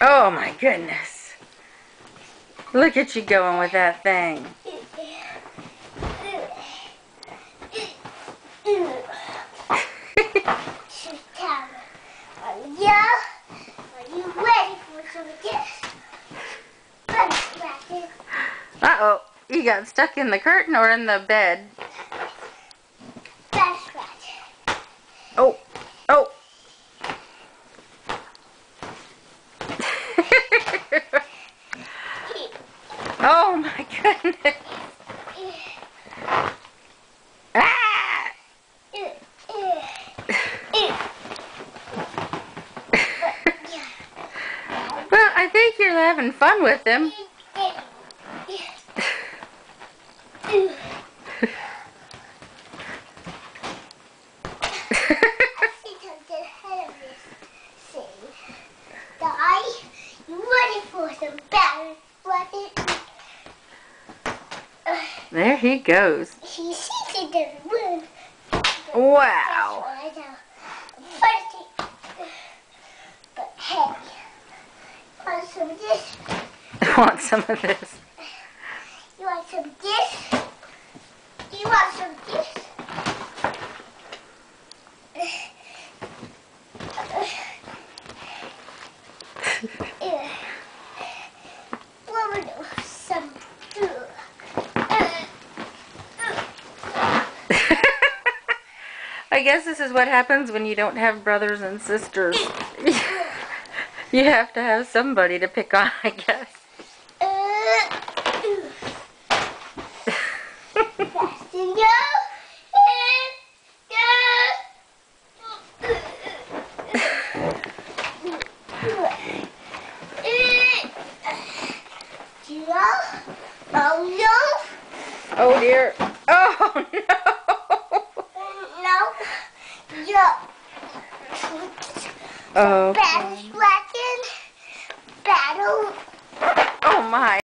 Oh my goodness. Look at you going with that thing. Are you ready for some of this? Uh-oh. You got stuck in the curtain or in the bed? Oh. Oh. Oh my goodness. Ah! Well, I think you're having fun with him. You ready for some battle? There he goes. He sees it doesn't win. Wow. But hey, want some of this? I want some of this. You want some of this? You want some of this? Some I guess this is what happens when you don't have brothers and sisters. You have to have somebody to pick on, I guess. Oh no! Oh dear. Oh no. No. Yeah. Oh. Battle. Oh my.